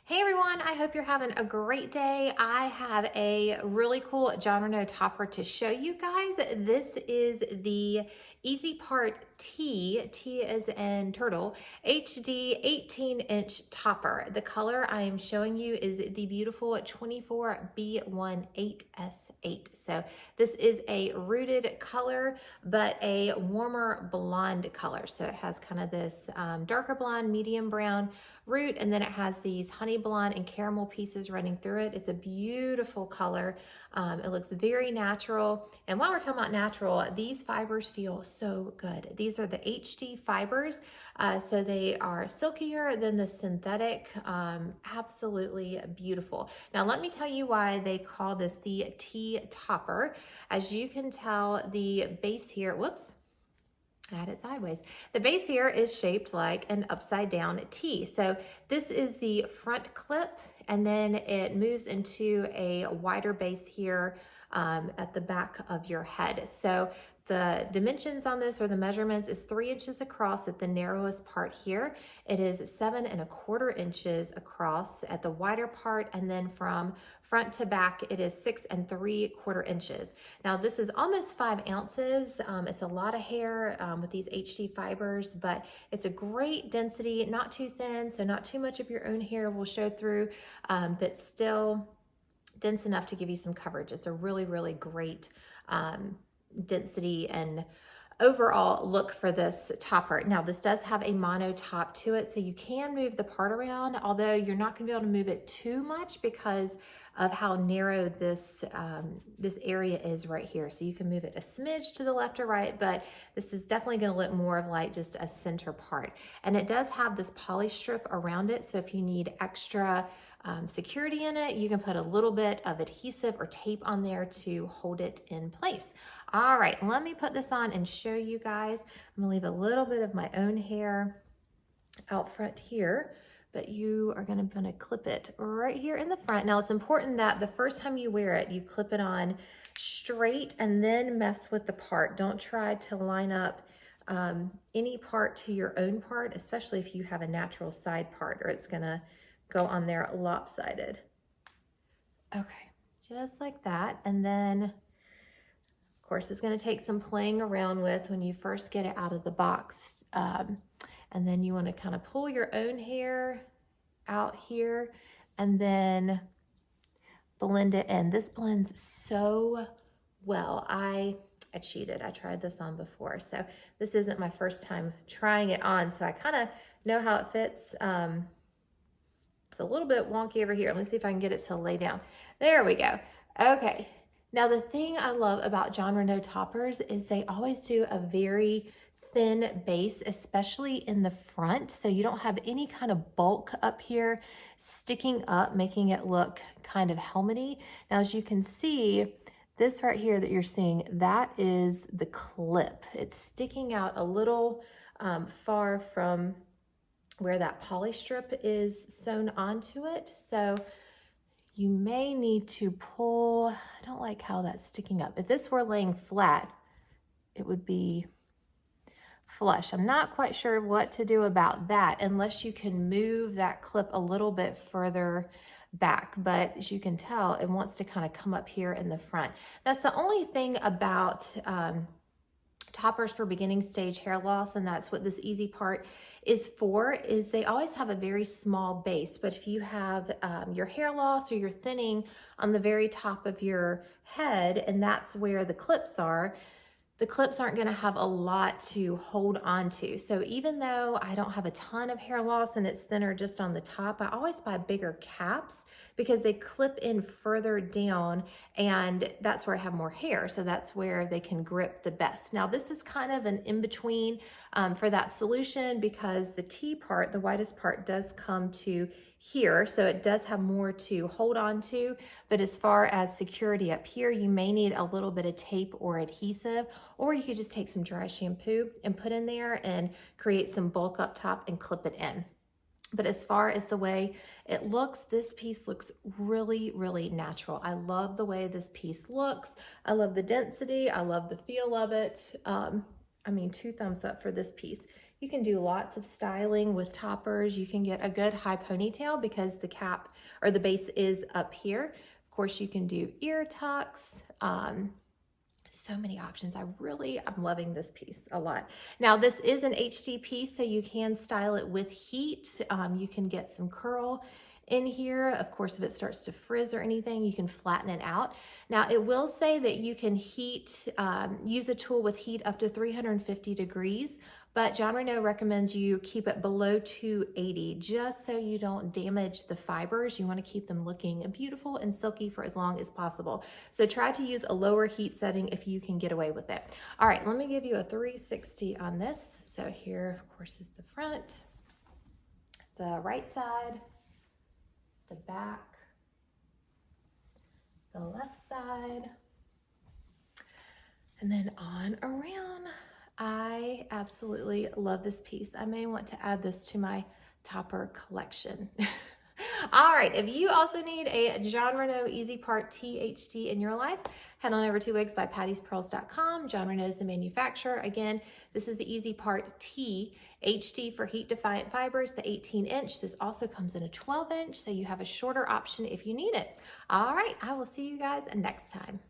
Hey everyone, I hope you're having a great day. I have a really cool John Renau topper to show you guys. This is the easiPart T as in turtle, HD 18-inch topper. The color I am showing you is the beautiful 24B18S8. So this is a rooted color, but a warmer blonde color. So it has kind of this darker blonde, medium brown root, and then it has these honey blonde and caramel pieces running through it. It's a beautiful color. It looks very natural. And while we're talking about natural, these fibers feel so good. These are the HD fibers, so they are silkier than the synthetic. Absolutely beautiful. Now let me tell you why they call this the T topper. As you can tell, the base here, whoops, I had it sideways. The base here is shaped like an upside down T. So this is the front clip, and then it moves into a wider base here at the back of your head. So the dimensions on this, or the measurements, is 3 inches across at the narrowest part here. It is 7¼ inches across at the wider part, and then from front to back, it is 6¾ inches. Now this is almost 5 ounces. It's a lot of hair with these HD fibers, but it's a great density, not too thin, so not too much of your own hair will show through, but still dense enough to give you some coverage. It's a really, really great density and overall look for this topper. Now this does have a mono top to it, so you can move the part around, although you're not going to be able to move it too much because of how narrow this this area is right here. So you can move it a smidge to the left or right, but this is definitely going to look more of like just a center part. And it does have this poly strip around it, so if you need extra security in it, you can put a little bit of adhesive or tape on there to hold it in place. All right, let me put this on and show you guys. I'm gonna leave a little bit of my own hair out front here, but you are gonna clip it right here in the front. Now it's important that the first time you wear it, you clip it on straight and then mess with the part. Don't try to line up any part to your own part, especially if you have a natural side part, or it's gonna go on there lopsided. Okay, just like that. And then of course it's going to take some playing around with when you first get it out of the box. And then you want to kind of pull your own hair out here and then blend it in. This blends so well. I cheated. I tried this on before, so this isn't my first time trying it on, so I kind of know how it fits. It's a little bit wonky over here. Let me see if I can get it to lay down. There we go. Okay. Now the thing I love about John Renau toppers is they always do a very thin base, especially in the front. So you don't have any kind of bulk up here sticking up, making it look kind of helmety. Now, as you can see, this right here that you're seeing, that is the clip. It's sticking out a little far from where that poly strip is sewn onto it. So you may need to pull. I don't like how that's sticking up. If this were laying flat, it would be flush. I'm not quite sure what to do about that unless you can move that clip a little bit further back, but as you can tell, it wants to kind of come up here in the front. That's the only thing about toppers for beginning stage hair loss, and that's what this easiPart is for, is they always have a very small base. But if you have your hair loss or you're thinning on the very top of your head, and that's where the clips are, the clips aren't going to have a lot to hold on to. So even though I don't have a ton of hair loss and it's thinner just on the top, I always buy bigger caps because they clip in further down, and that's where I have more hair. So that's where they can grip the best. Now this is kind of an in-between for that solution, because the T part, the widest part, does come to here, so it does have more to hold on to. But as far as security up here, you may need a little bit of tape or adhesive, or you could just take some dry shampoo and put in there and create some bulk up top and clip it in. But as far as the way it looks, this piece looks really, really natural. I love the way this piece looks. I love the density. I love the feel of it. I mean, 2 thumbs up for this piece. You can do lots of styling with toppers. You can get a good high ponytail because the cap or the base is up here. Of course, you can do ear tucks. So many options. I'm loving this piece a lot. Now this is an HD piece, so you can style it with heat. You can get some curl in here. Of course, if it starts to frizz or anything, you can flatten it out. Now it will say that you can use a tool with heat up to 350 degrees, but John Renau recommends you keep it below 280 just so you don't damage the fibers. You want to keep them looking beautiful and silky for as long as possible. So try to use a lower heat setting if you can get away with it. All right, let me give you a 360 on this. So here, of course, is the front, the right side, the back, the left side, and then on around. I absolutely love this piece. I may want to add this to my topper collection. All right, if you also need a John Renau easiPart THD in your life, head on over to WigsByPattisPearls.com. John Renau is the manufacturer. Again, this is the easiPart T HD for heat defiant fibers, the 18-inch. This also comes in a 12-inch, so you have a shorter option if you need it. All right, I will see you guys next time.